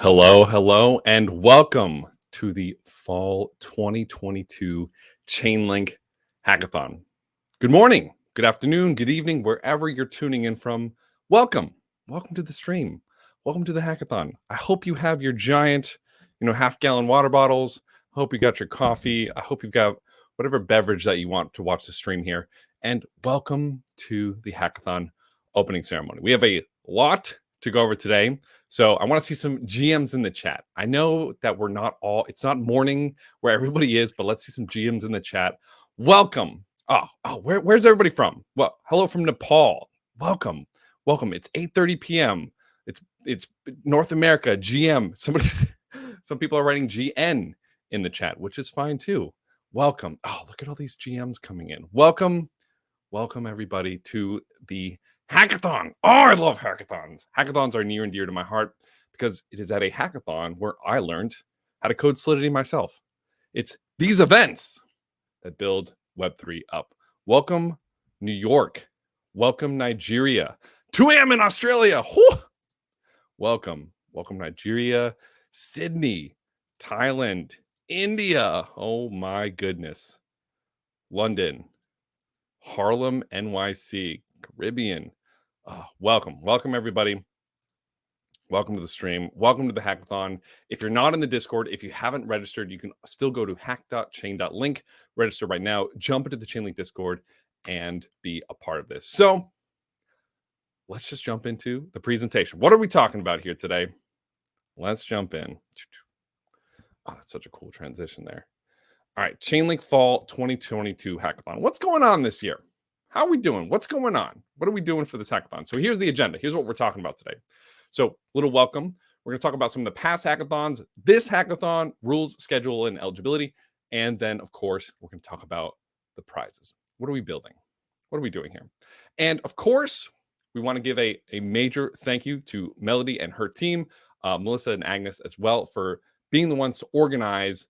Hello, and welcome to the Fall 2022 Chainlink Hackathon. Good morning, good afternoon, good evening, wherever you're tuning in from. Welcome to the stream. Welcome to the Hackathon. I hope you have your giant, half-gallon water bottles. I hope you got your coffee. I hope you've got whatever beverage that you want to watch the stream here. And welcome to the Hackathon opening ceremony. We have a lot to go over today. So I want to see some GMs in the chat. I know that it's not morning where everybody is, but let's see some GMs in the chat. Welcome. Where's everybody from? Well, hello from Nepal. Welcome. It's 8:30 p.m. It's North America, GM. Some people are writing GN in the chat, which is fine too. Welcome. Oh, look at all these GMs coming in. Welcome everybody to the Hackathon. Oh, I love hackathons. Hackathons are near and dear to my heart because it is at a hackathon where I learned how to code Solidity myself. It's these events that build Web3 up. Welcome, New York. Welcome, Nigeria. 2 a.m. in Australia. Whew! Welcome, Nigeria, Sydney, Thailand, India. Oh my goodness. London, Harlem, NYC, Caribbean. Welcome everybody. Welcome to the stream. Welcome to the hackathon. If you're not in the Discord, if you haven't registered, you can still go to hack.chain.link, register right now, jump into the Chainlink Discord and be a part of this. So let's just jump into the presentation. What are we talking about here today? Let's jump in. Oh, that's such a cool transition there. All right, Chainlink Fall 2022 Hackathon. What's going on this year? How are we doing? What's going on? What are we doing for this hackathon? So here's the agenda. Here's what we're talking about today. So little welcome. We're going to talk about some of the past hackathons, this hackathon, rules, schedule, and eligibility. And then, of course, we're going to talk about the prizes. What are we building? What are we doing here? And, of course, we want to give a major thank you to Melody and her team, Melissa and Agnes as well, for being the ones to organize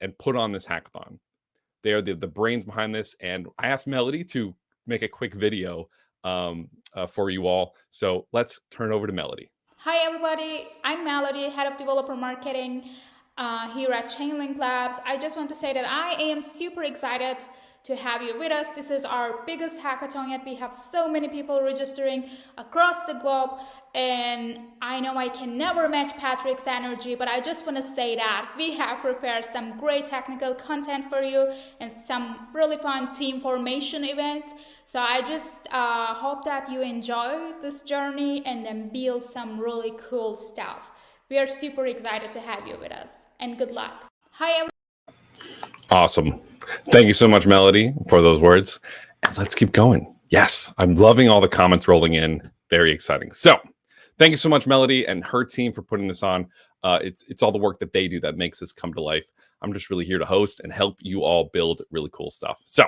and put on this hackathon. They are the brains behind this. And I asked Melody to make a quick video for you all. So let's turn over to Melody. Hi, everybody. I'm Melody, Head of Developer Marketing here at Chainlink Labs. I just want to say that I am super excited to have you with us. This is our biggest hackathon yet. We have so many people registering across the globe. And I know I can never match Patrick's energy, but I just want to say that we have prepared some great technical content for you and some really fun team formation events. So I just hope that you enjoy this journey and then build some really cool stuff. We are super excited to have you with us, and good luck. Hi, everyone. Awesome. Thank you so much, Melody, for those words. And let's keep going. Yes, I'm loving all the comments rolling in. Very exciting. So thank you so much, Melody and her team, for putting this on. It's all the work that they do that makes this come to life. I'm just really here to host and help you all build really cool stuff. So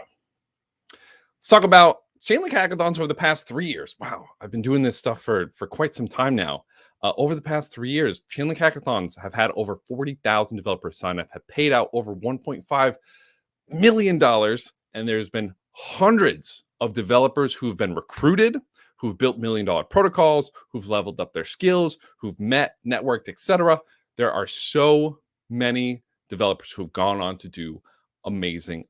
let's talk about Chainlink hackathons over the past 3 years. Wow, I've been doing this stuff for quite some time now. Over the past 3 years, Chainlink hackathons have had over 40,000 developers sign up, have paid out over $1.5 million, and there's been hundreds of developers who've been recruited, who've built million-dollar protocols, who've leveled up their skills, who've met, networked, etc. There are so many developers who've gone on to do amazing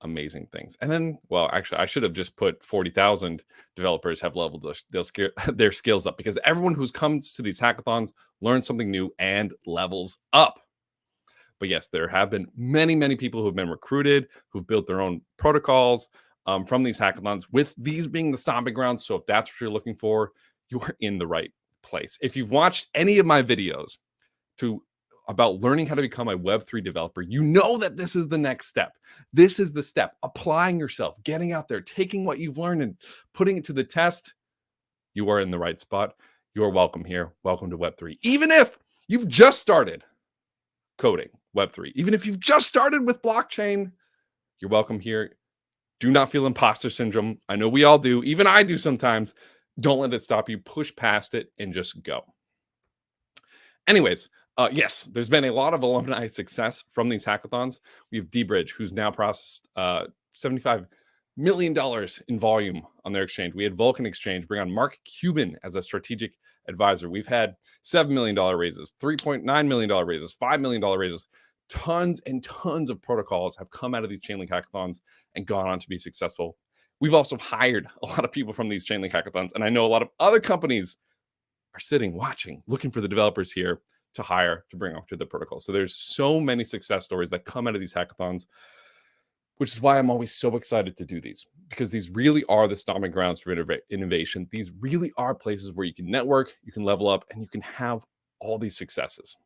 things. And then, well, actually, I should have just put 40,000 developers have leveled their skills up, because everyone who comes to these hackathons learns something new and levels up. But yes, there have been many people who've been recruited, who've built their own protocols from these hackathons, with these being the stomping grounds. So if that's what you're looking for, you are in the right place. If you've watched any of my videos about learning how to become a Web3 developer, you know that this is the next step. This is the step. Applying yourself, getting out there, taking what you've learned and putting it to the test. You are in the right spot. You are welcome here. Welcome to Web3. Even if you've just started coding Web3, even if you've just started with blockchain, you're welcome here. Do not feel imposter syndrome. I know we all do. Even I do sometimes. Don't let it stop you. Push past it and just go. Anyways, yes, there's been a lot of alumni success from these hackathons. We have D-Bridge, who's now processed $75 million in volume on their exchange. We had Vulcan Exchange bring on Mark Cuban as a strategic advisor. We've had $7 million raises, $3.9 million raises, $5 million raises. Tons and tons of protocols have come out of these Chainlink hackathons and gone on to be successful. We've also hired a lot of people from these Chainlink hackathons, and I know a lot of other companies are sitting, watching, looking for the developers here to hire to bring onto the protocol. So there's so many success stories that come out of these hackathons, which is why I'm always so excited to do these, because these really are the stomping grounds for innovation. These really are places where you can network, you can level up, and you can have all these successes.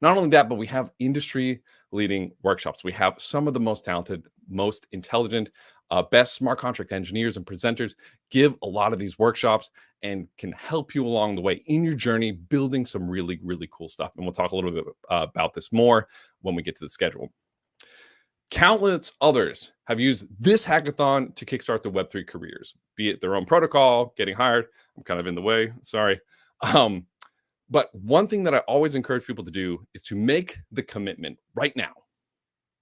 Not only that, but we have industry-leading workshops. We have some of the most talented, most intelligent, best smart contract engineers and presenters give a lot of these workshops and can help you along the way in your journey building some really, really cool stuff. And we'll talk a little bit about this more when we get to the schedule. Countless others have used this hackathon to kickstart their Web3 careers, be it their own protocol, getting hired. I'm kind of in the way, sorry. But one thing that I always encourage people to do is to make the commitment right now.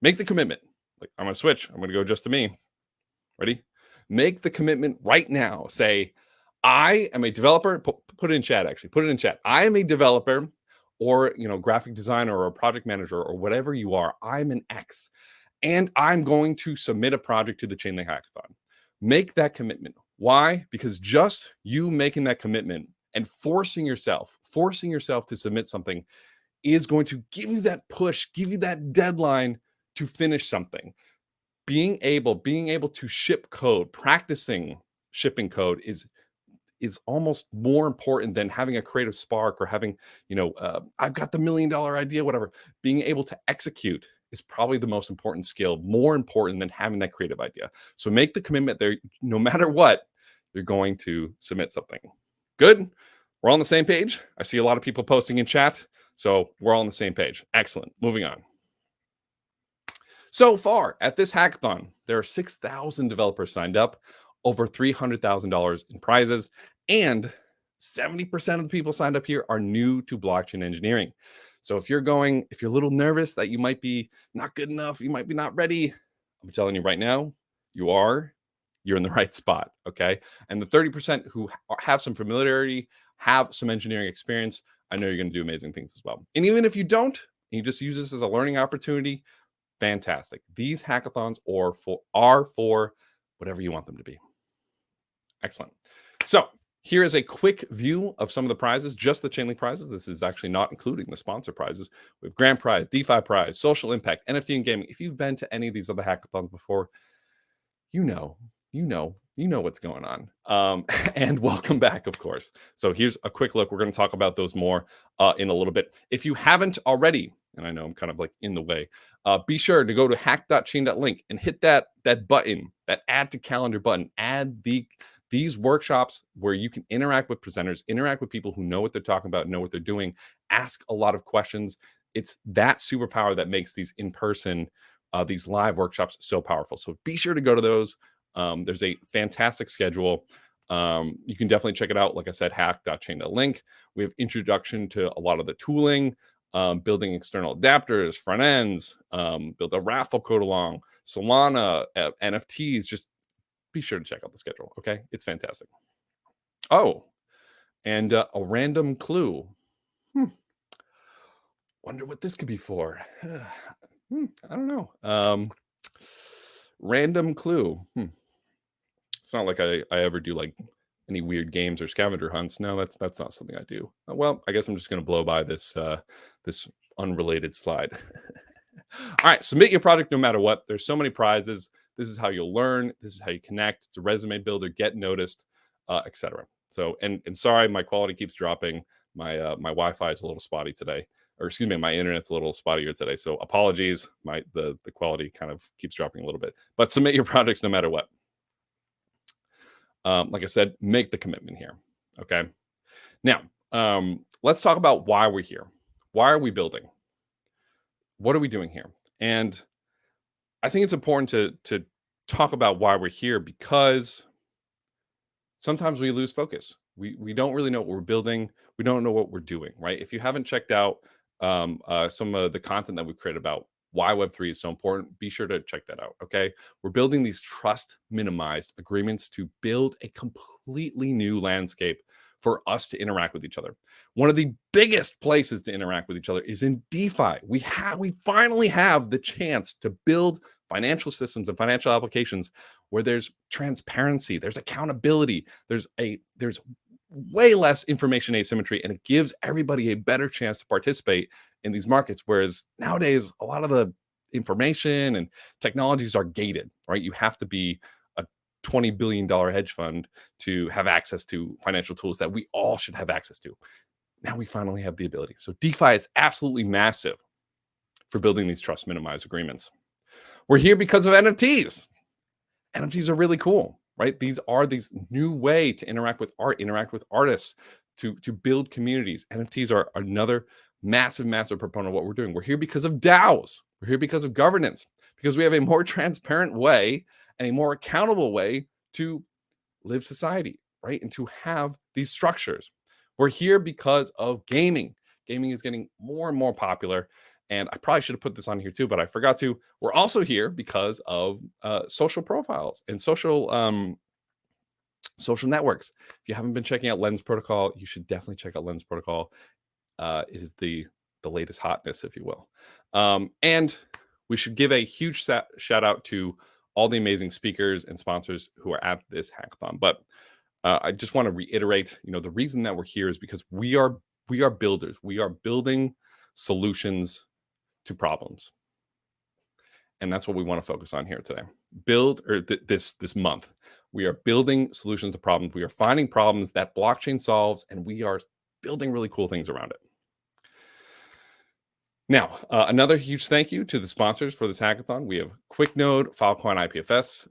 Make the commitment. Like, I'm going to switch. I'm going to go just to me. Ready? Make the commitment right now. Say, I am a developer. Put it in chat, actually. Put it in chat. I am a developer or, graphic designer or a project manager or whatever you are. I'm an X. And I'm going to submit a project to the Chainlink Hackathon. Make that commitment. Why? Because just you making that commitment and forcing yourself to submit something is going to give you that push, give you that deadline to finish something. Being able to ship code, practicing shipping code is almost more important than having a creative spark or having, I've got the $1 million idea, whatever. Being able to execute is probably the most important skill, more important than having that creative idea. So make the commitment there. No matter what, you're going to submit something. Good. We're on the same page. I see a lot of people posting in chat. So we're all on the same page. Excellent. Moving on. So far at this hackathon, there are 6,000 developers signed up, over $300,000 in prizes, and 70% of the people signed up here are new to blockchain engineering. So if you're a little nervous that you might be not good enough, you might be not ready, I'm telling you right now, you're in the right spot, okay? And the 30% who have some familiarity, have some engineering experience, I know you're going to do amazing things as well. And even if you don't, and you just use this as a learning opportunity, fantastic. These hackathons are for whatever you want them to be. Excellent. So here is a quick view of some of the prizes, just the Chainlink prizes. This is actually not including the sponsor prizes. We have Grand Prize, DeFi Prize, Social Impact, NFT and Gaming. If you've been to any of these other hackathons before, you know what's going on. And welcome back, of course. So here's a quick look. We're going to talk about those more in a little bit. If you haven't already, and I know I'm kind of like in the way, be sure to go to hack.chain.link and hit that button, that add to calendar button. Add these workshops where you can interact with presenters, interact with people who know what they're talking about, know what they're doing, ask a lot of questions. It's that superpower that makes these in-person, these live workshops so powerful. So be sure to go to those. There's a fantastic schedule. You can definitely check it out. Like I said, hack.chain.link. We have introduction to a lot of the tooling, building external adapters, front ends, build a raffle code along, Solana, NFTs. Just be sure to check out the schedule. Okay. It's fantastic. Oh, and a random clue. Wonder what this could be for. I don't know. Random clue. It's not like I ever do like any weird games or scavenger hunts. No, that's not something I do. Well, I guess I'm just going to blow by this this unrelated slide. All right, submit your project no matter what. There's so many prizes. This is how you'll learn. This is how you connect. It's a resume builder, get noticed, etc. So, and sorry, my quality keeps dropping. My Wi-Fi is a little spotty today, or excuse me, my internet's a little spottier today. So apologies. The quality kind of keeps dropping a little bit. But submit your projects no matter what. Like I said, make the commitment here. Okay. Now, let's talk about why we're here. Why are we building? What are we doing here? And I think it's important to talk about why we're here, because sometimes we lose focus. We don't really know what we're building. We don't know what we're doing, right? If you haven't checked out some of the content that we've created about why Web3 is so important, be sure to check that out, okay? We're building these trust minimized agreements to build a completely new landscape for us to interact with each other. One of the biggest places to interact with each other is in DeFi. We finally have the chance to build financial systems and financial applications where there's transparency, there's accountability, there's way less information asymmetry, and it gives everybody a better chance to participate in these markets. Whereas nowadays, a lot of the information and technologies are gated, right? You have to be a $20 billion hedge fund to have access to financial tools that we all should have access to. Now we finally have the ability. So DeFi is absolutely massive for building these trust minimized agreements. We're here because of NFTs. NFTs are really cool, right? These are these new way to interact with art, interact with artists, to build communities. NFTs are another massive proponent of what we're doing. We're here because of DAOs. We're here because of governance, because we have a more transparent way and a more accountable way to live society, right? And to have these structures. We're here because of gaming. Gaming is getting more and more popular. And I probably should have put this on here too, but I forgot to. We're also here because of social profiles and social networks. If you haven't been checking out Lens Protocol, you should definitely check out Lens Protocol. It is the latest hotness, if you will. And we should give a huge shout out to all the amazing speakers and sponsors who are at this hackathon. But I just want to reiterate, the reason that we're here is because we are builders. We are building solutions to problems. And that's what we want to focus on here today. This month. We are building solutions to problems. We are finding problems that blockchain solves, and we are building really cool things around it. Now, another huge thank you to the sponsors for this hackathon. We have QuickNode, Filecoin IPFS,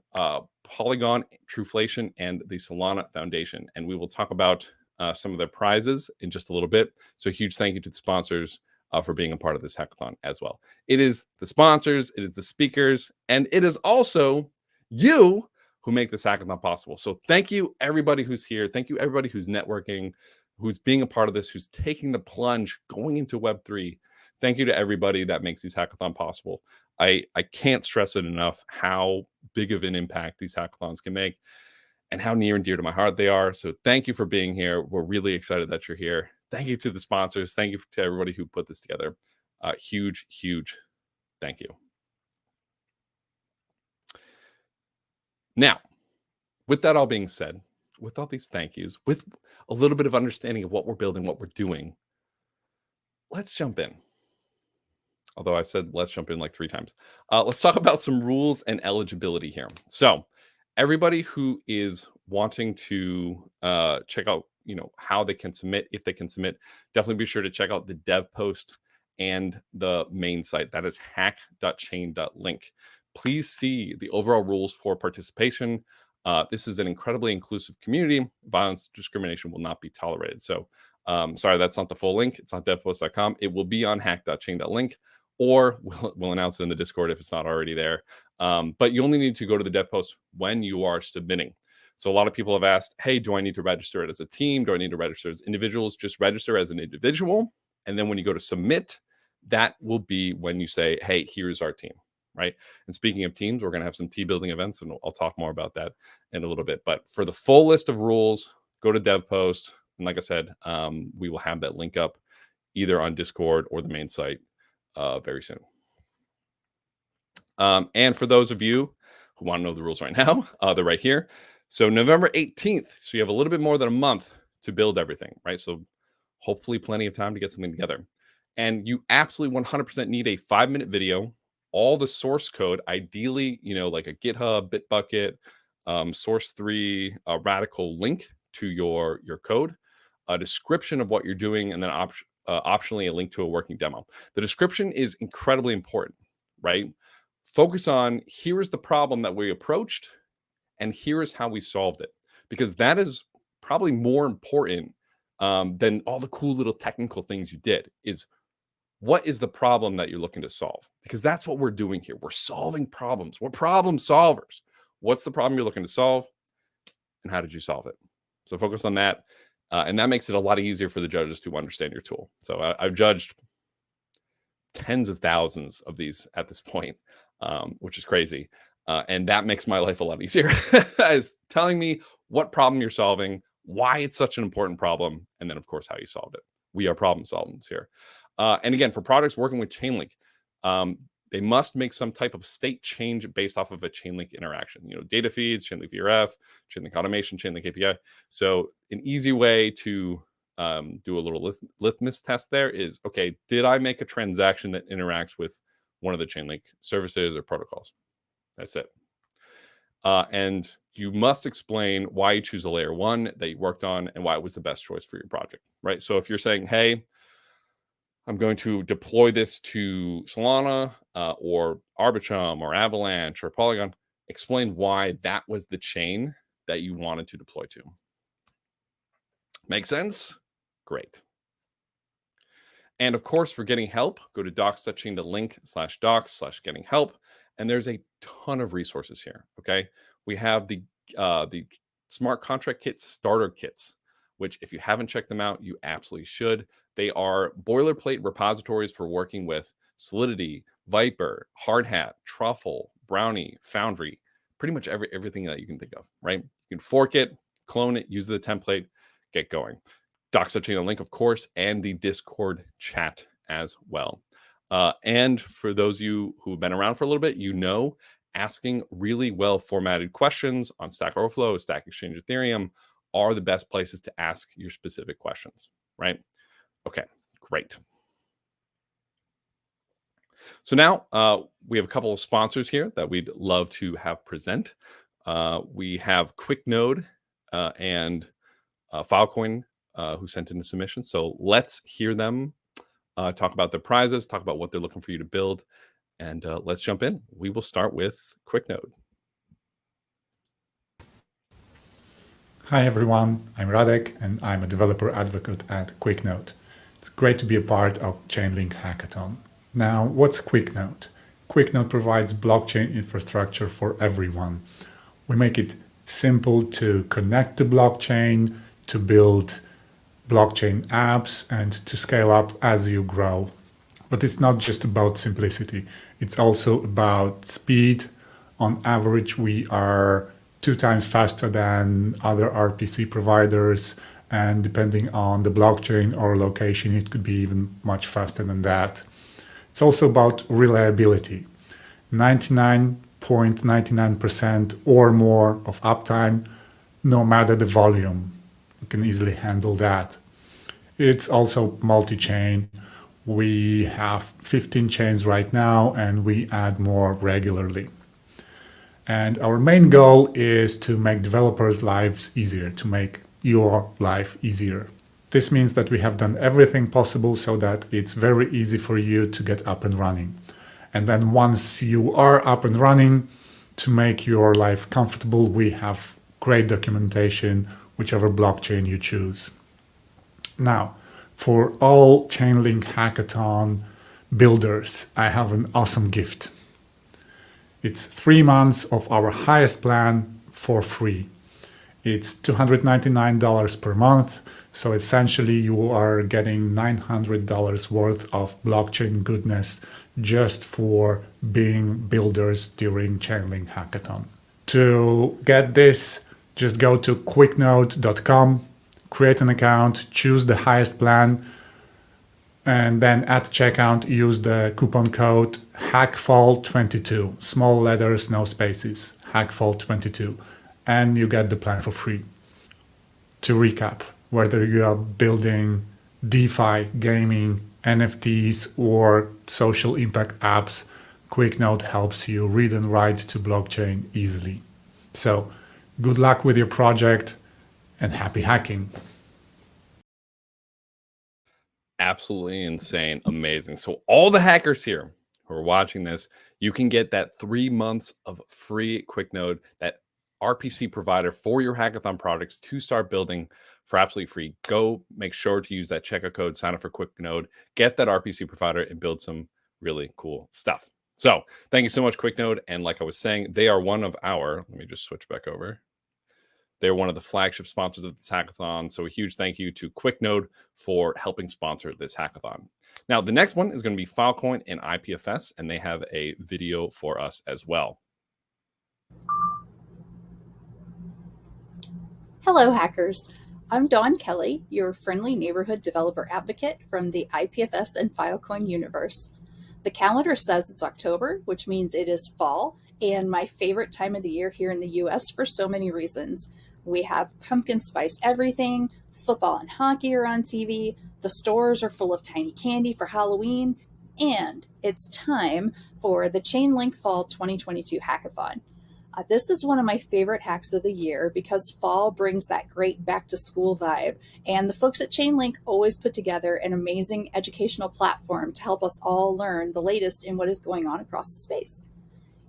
Polygon, Truflation, and the Solana Foundation. And we will talk about some of their prizes in just a little bit. So a huge thank you to the sponsors for being a part of this hackathon as well. It is the sponsors, it is the speakers, and it is also you who make this hackathon possible. So thank you, everybody who's here. Thank you, everybody who's networking, who's being a part of this, who's taking the plunge, going into Web3. Thank you to everybody that makes these hackathon possible. I can't stress it enough how big of an impact these hackathons can make and how near and dear to my heart they are. So thank you for being here. We're really excited that you're here. Thank you to the sponsors. Thank you to everybody who put this together. Huge thank you. Now, with that all being said, with all these thank yous, with a little bit of understanding of what we're building, what we're doing, let's jump in. Although I've said let's jump in like 3 times. Let's talk about some rules and eligibility here. So everybody who is wanting to check out, how they can submit, if they can submit, definitely be sure to check out the dev post and the main site. That is hack.chain.link. Please see the overall rules for participation. This is an incredibly inclusive community. Violence, discrimination will not be tolerated. So sorry, that's not the full link. It's not devpost.com. It will be on hack.chain.link, or we'll announce it in the Discord if it's not already there. But you only need to go to the dev post when you are submitting. So a lot of people have asked, hey, do I need to register it as a team? Do I need to register as individuals? Just register as an individual. And then when you go to submit, that will be when you say, hey, here's our team, right? And speaking of teams, we're going to have some team building events, and I'll talk more about that in a little bit. But for the full list of rules, go to dev post. And like I said, we will have that link up either on Discord or the main site very soon. And for those of you who want to know the rules right now, they're right here. So November 18th. So you have a little bit more than a month to build everything, right? So hopefully plenty of time to get something together. And you absolutely 100% need a 5-minute video, all the source code, ideally, like a GitHub, Bitbucket, Source3, a Radical link to your code, a description of what you're doing, and then optionally a link to a working demo. The description is incredibly important, right? Focus on, here is the problem that we approached, and here is how we solved it, because that is probably more important than all the cool little technical things you did. Is what is the problem that you're looking to solve? Because that's what we're doing here. We're solving problems. We're problem solvers. What's the problem you're looking to solve, and how did you solve it? So focus on that. And that makes it a lot easier for the judges to understand your tool. So I've judged tens of thousands of these at this point, which is crazy. And that makes my life a lot easier. Is telling me what problem you're solving, why it's such an important problem, and then, of course, how you solved it. We are problem solvers here. And again, for projects working with Chainlink, they must make some type of state change based off of a Chainlink interaction. Data feeds, Chainlink VRF, Chainlink automation, Chainlink API. So an easy way to do a little litmus test there is, okay, did I make a transaction that interacts with one of the Chainlink services or protocols? That's it. And you must explain why you choose a layer 1 that you worked on and why it was the best choice for your project, right? So if you're saying, hey, I'm going to deploy this to Solana or Arbitrum or Avalanche or Polygon, explain why that was the chain that you wanted to deploy to. Make sense? Great. And of course, for getting help, go to docs.chain.link/docs/getting help. And there's a ton of resources here. Okay. We have the smart contract kits, starter kits, which if you haven't checked them out, you absolutely should. They are boilerplate repositories for working with Solidity, Viper, Hardhat, Truffle, Brownie, Foundry, pretty much everything that you can think of, right? You can fork it, clone it, use the template, get going. Docs.chain.link, of course, and the Discord chat as well. And for those of you who've been around for a little bit, asking really well formatted questions on Stack Overflow, Stack Exchange, Ethereum are the best places to ask your specific questions, right? Okay, great. So now we have a couple of sponsors here that we'd love to have present. We have QuickNode and Filecoin who sent in a submission. So let's hear them talk about their prizes, talk about what they're looking for you to build, and let's jump in. We will start with QuickNode. Hi everyone, I'm Radek and I'm a developer advocate at QuickNode. It's great to be a part of Chainlink Hackathon. Now, what's QuickNode? QuickNode provides blockchain infrastructure for everyone. We make it simple to connect to blockchain, to build blockchain apps, and to scale up as you grow. But it's not just about simplicity. It's also about speed. On average, we are 2 times faster than other RPC providers. And depending on the blockchain or location, it could be even much faster than that. It's also about reliability. 99.99% or more of uptime, no matter the volume. You can easily handle that. It's also multi-chain. We have 15 chains right now, and we add more regularly. And our main goal is to make developers' lives easier, to make your life easier. This means that we have done everything possible so that it's very easy for you to get up and running. And then once you are up and running, to make your life comfortable, we have great documentation, whichever blockchain you choose. Now, for all Chainlink Hackathon builders, I have an awesome gift. It's 3 months of our highest plan for free. It's $299 per month, so essentially you are getting $900 worth of blockchain goodness just for being builders during Chainlink Hackathon. To get this, just go to quicknode.com, create an account, choose the highest plan, and then at checkout use the coupon code HACKFALL22, small letters, no spaces, HACKFALL22, and you get the plan for free. To recap, whether you are building DeFi, gaming, NFTs, or social impact apps, QuickNode helps you read and write to blockchain easily. So, good luck with your project and happy hacking. Absolutely insane, amazing. So all the hackers here who are watching this, you can get that 3 months of free QuickNode, that RPC provider for your hackathon products to start building for absolutely free. Go make sure to use that checkout code, sign up for QuickNode, get that RPC provider, and build some really cool stuff. So thank you so much, QuickNode. And like I was saying, they are one of our, let me just switch back over. They're one of the flagship sponsors of this hackathon. So a huge thank you to QuickNode for helping sponsor this hackathon. Now, the next one is going to be Filecoin and IPFS, and they have a video for us as well. Hello, hackers. I'm Dawn Kelly, your friendly neighborhood developer advocate from the IPFS and Filecoin universe. The calendar says it's October, which means it is fall, and my favorite time of the year here in the US for so many reasons. We have pumpkin spice everything, football and hockey are on TV, the stores are full of tiny candy for Halloween, and it's time for the Chainlink Fall 2022 Hackathon. This is one of my favorite hacks of the year because fall brings that great back to school vibe. And the folks at Chainlink always put together an amazing educational platform to help us all learn the latest in what is going on across the space.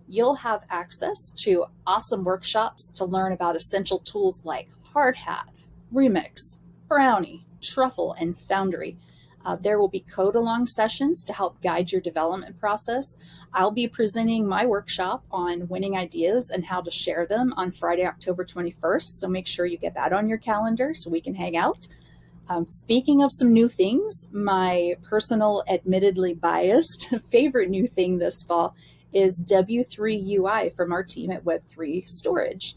You'll have access to awesome workshops to learn about essential tools like Hardhat, Remix, Brownie, Truffle, and Foundry. There will be code-along sessions to help guide your development process. I'll be presenting my workshop on winning ideas and how to share them on Friday, October 21st, so make sure you get that on your calendar so we can hang out. Speaking of some new things, my personal, admittedly biased, favorite new thing this fall is W3 UI from our team at Web3 Storage.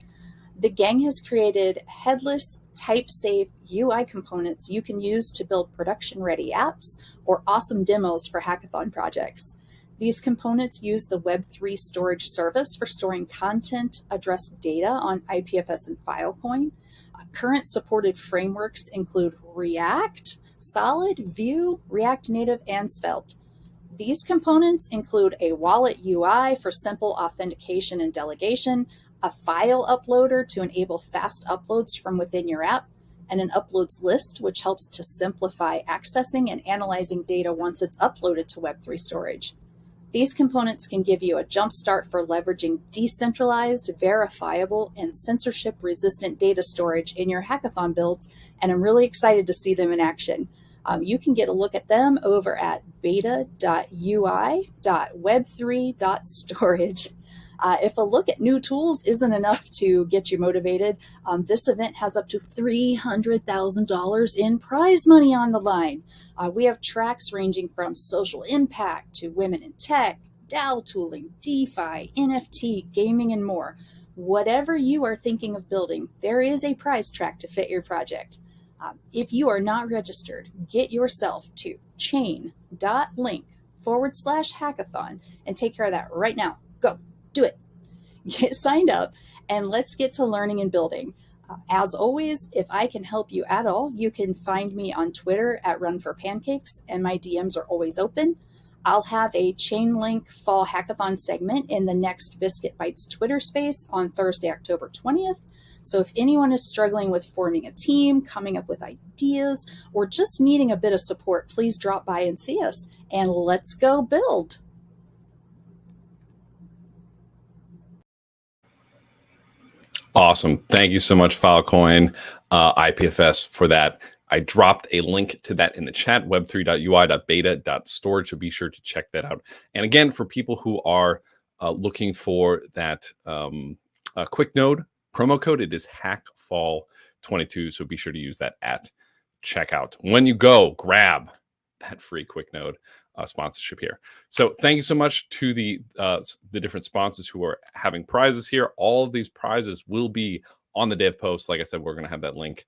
The gang has created headless, type-safe UI components you can use to build production-ready apps or awesome demos for hackathon projects. These components use the Web3 storage service for storing content, address data on IPFS and Filecoin. Current supported frameworks include React, Solid, Vue, React Native, and Svelte. These components include a wallet UI for simple authentication and delegation, a file uploader to enable fast uploads from within your app, and an uploads list, which helps to simplify accessing and analyzing data once it's uploaded to Web3 storage. These components can give you a jump start for leveraging decentralized, verifiable, and censorship-resistant data storage in your hackathon builds, and I'm really excited to see them in action. You can get a look at them over at beta.ui.web3.storage. If a look at new tools isn't enough to get you motivated, this event has up to $300,000 in prize money on the line. We have tracks ranging from social impact to women in tech, DAO tooling, DeFi, NFT, gaming, and more. Whatever you are thinking of building, there is a prize track to fit your project. If you are not registered, get yourself to chain.link/hackathon and take care of that right now. Go. Do it. Get signed up and let's get to learning and building. As always, if I can help you at all, you can find me on Twitter at RunForPancakes, and my DMs are always open. I'll have a Chainlink Fall Hackathon segment in the next Biscuit Bytes Twitter space on Thursday, October 20th. So if anyone is struggling with forming a team, coming up with ideas, or just needing a bit of support, please drop by and see us, and let's go build. Awesome. Thank you so much, Filecoin, IPFS, for that. I dropped a link to that in the chat, web3.ui.beta.storage, so be sure to check that out. And again, for people who are looking for that quick node promo code, it is HackFall22, so be sure to use that at checkout. When you go, grab that free quick node sponsorship here. So thank you so much to the different sponsors who are having prizes here. All of these prizes will be on the dev post. Like I said, we're going to have that link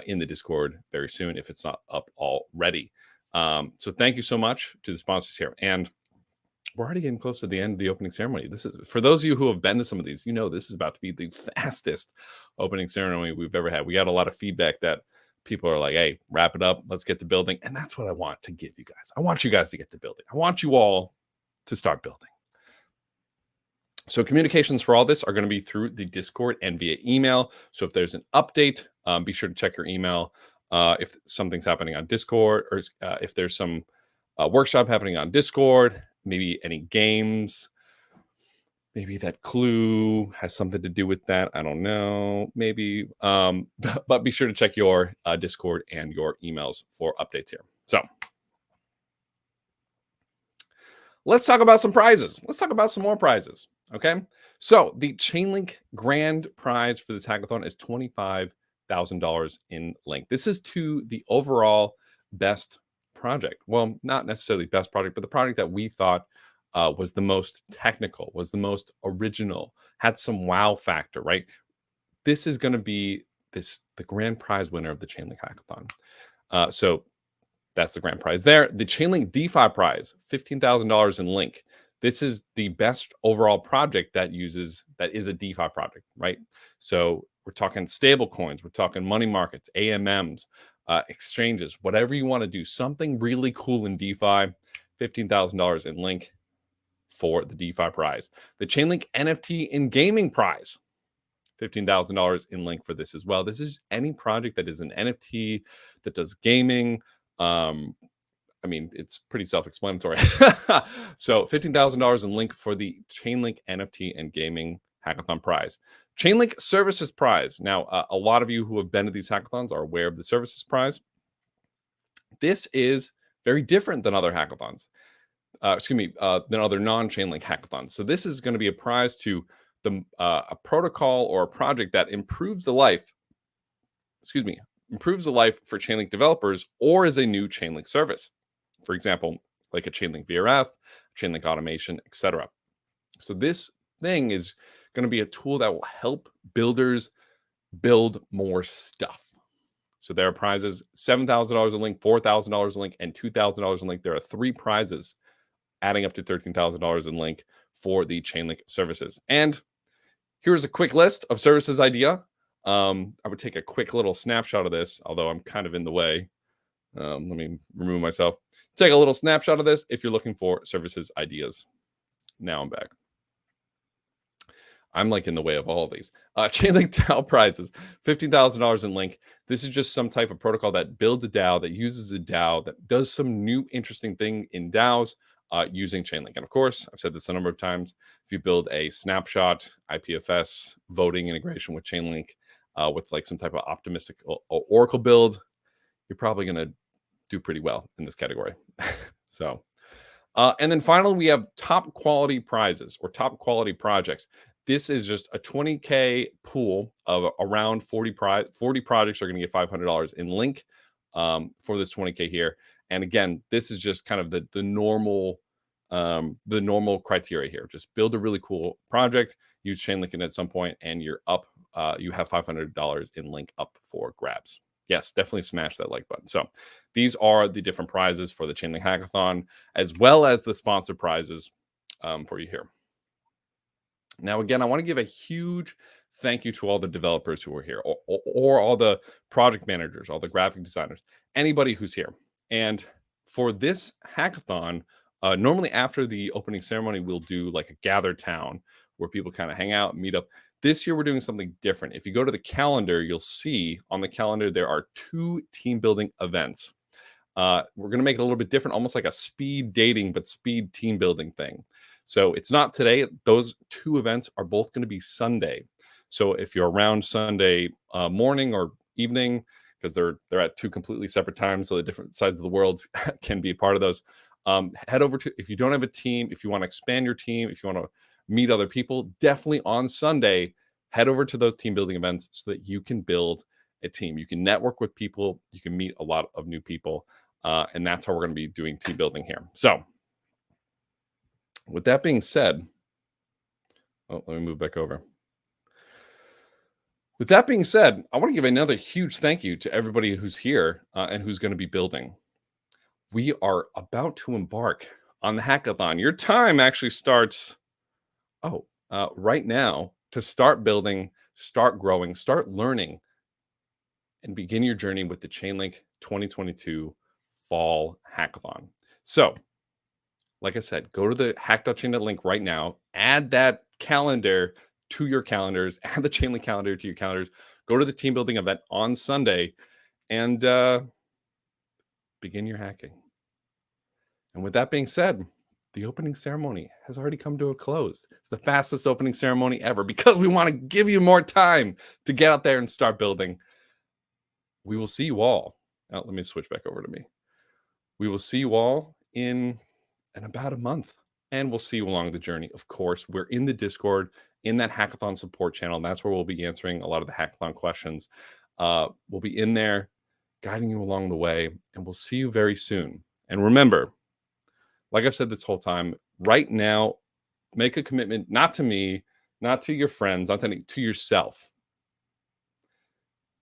in the Discord very soon if it's not up already. So thank you so much to the sponsors here. And we're already getting close to the end of the opening ceremony. This is, for those of you who have been to some of these, you know this is about to be the fastest opening ceremony we've ever had. We got a lot of feedback that people are like, hey, wrap it up. Let's get to building. And that's what I want to give you guys. I want you guys to get to building. I want you all to start building. So communications for all this are going to be through the Discord and via email. So if there's an update, be sure to check your email. If something's happening on Discord, or if there's some workshop happening on Discord, maybe any games, maybe that clue has something to do with that. I don't know, maybe. But be sure to check your Discord and your emails for updates here. So let's talk about some prizes. Let's talk about some more prizes. Okay. So the Chainlink grand prize for this hackathon is $25,000 in Link. This is to the overall best project. Well, not necessarily best project, but the project that we thought was the most technical, was the most original, had some wow factor, right? This is going to be the grand prize winner of the Chainlink Hackathon. So that's the grand prize there. The Chainlink DeFi prize, $15,000 in Link. This is the best overall project that is a DeFi project, right? So we're talking stable coins, we're talking money markets, AMMs, exchanges, whatever you want to do, something really cool in DeFi, $15,000 in Link for the DeFi prize. The Chainlink NFT in gaming prize, $15,000 in Link for this as well. This is any project that is an NFT that does gaming. I mean, it's pretty self-explanatory. So $15,000 in Link for the Chainlink NFT and Gaming Hackathon prize. Chainlink Services prize. Now, a lot of you who have been to these hackathons are aware of the Services prize. This is very different than other hackathons. Than other non-Chainlink hackathons. So this is going to be a prize to a protocol or a project that improves the life for Chainlink developers or is a new Chainlink service. For example, like a Chainlink VRF, Chainlink automation, etc. So this thing is going to be a tool that will help builders build more stuff. So there are prizes, $7,000 a Link, $4,000 a Link, and $2,000 a Link. There are 3 prizes adding up to $13,000 in Link for the Chainlink services. And here's a quick list of services idea. I would take a quick little snapshot of this, although I'm kind of in the way. Let me remove myself. Take a little snapshot of this if you're looking for services ideas. Now I'm back. I'm like in the way of all of these. Chainlink DAO prizes, $15,000 in Link. This is just some type of protocol that builds a DAO, that uses a DAO, that does some new interesting thing in DAOs using Chainlink. And of course, I've said this a number of times, if you build a snapshot IPFS voting integration with Chainlink with like some type of optimistic Oracle build, you're probably going to do pretty well in this category. So, and then finally, we have top quality prizes or top quality projects. This is just a 20K pool of around 40 projects are going to get $500 in Link for this 20K here. And again, this is just kind of the normal criteria here. Just build a really cool project, use Chainlink at some point, and you're up. You have $500 in Link up for grabs. Yes, definitely smash that like button. So these are the different prizes for the Chainlink Hackathon, as well as the sponsor prizes for you here. Now, again, I want to give a huge thank you to all the developers who are here, or all the project managers, all the graphic designers, anybody who's here. And for this hackathon, normally after the opening ceremony, we'll do like a gather town where people kind of hang out, meet up. This year, we're doing something different. If you go to the calendar, you'll see on the calendar, there are 2 team building events. We're going to make it a little bit different, almost like a speed dating, but speed team building thing. So it's not today. Those 2 events are both going to be Sunday. So if you're around Sunday morning or evening, because they're at 2 completely separate times, so the different sides of the world can be a part of those. Head over to, if you don't have a team, if you want to expand your team, if you want to meet other people, definitely on Sunday, head over to those team building events so that you can build a team. You can network with people. You can meet a lot of new people. And that's how we're going to be doing team building here. So with that being said, let me move back over. With that being said, I want to give another huge thank you to everybody who's here and who's going to be building. We are about to embark on the hackathon. Your time actually starts right now to start building, start growing, start learning, and begin your journey with the Chainlink 2022 Fall Hackathon. So, like I said, go to the hack.chain.link right now, add that calendar to your calendars, add the Chainlink calendar to your calendars, go to the team building event on Sunday, and begin your hacking. And with that being said, the opening ceremony has already come to a close. It's the fastest opening ceremony ever because we want to give you more time to get out there and start building. We will see you all. Let me switch back over to me. We will see you all in about a month, and we'll see you along the journey. Of course, we're in the Discord, in that hackathon support channel. And that's where we'll be answering a lot of the hackathon questions. We'll be in there guiding you along the way, and we'll see you very soon. And remember, like I've said this whole time, right now, make a commitment, not to me, not to your friends, not to yourself.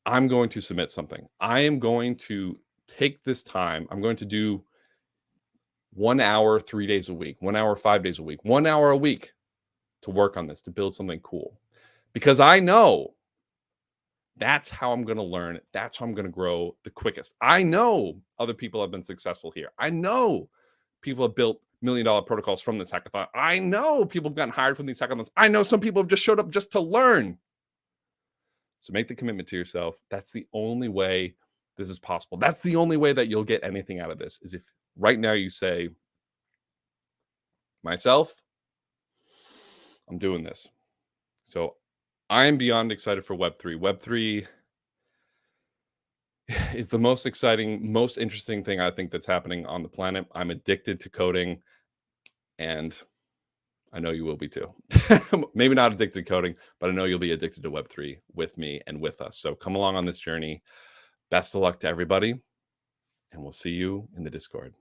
I'm going to submit something. I am going to take this time. I'm going to do 1 hour, 3 days a week, 1 hour, 5 days a week, 1 hour a week to work on this, to build something cool. Because I know that's how I'm going to learn. That's how I'm going to grow the quickest. I know other people have been successful here. I know people have built $1 million protocols from this hackathon. I know people have gotten hired from these hackathons. I know some people have just showed up just to learn. So make the commitment to yourself. That's the only way this is possible. That's the only way that you'll get anything out of this, is if right now you say, myself, I'm doing this. So I am beyond excited for Web3. Web3 is the most exciting, most interesting thing I think that's happening on the planet. I'm addicted to coding, and I know you will be too. Maybe not addicted to coding, but I know you'll be addicted to Web3 with me and with us. So come along on this journey. Best of luck to everybody, and we'll see you in the Discord.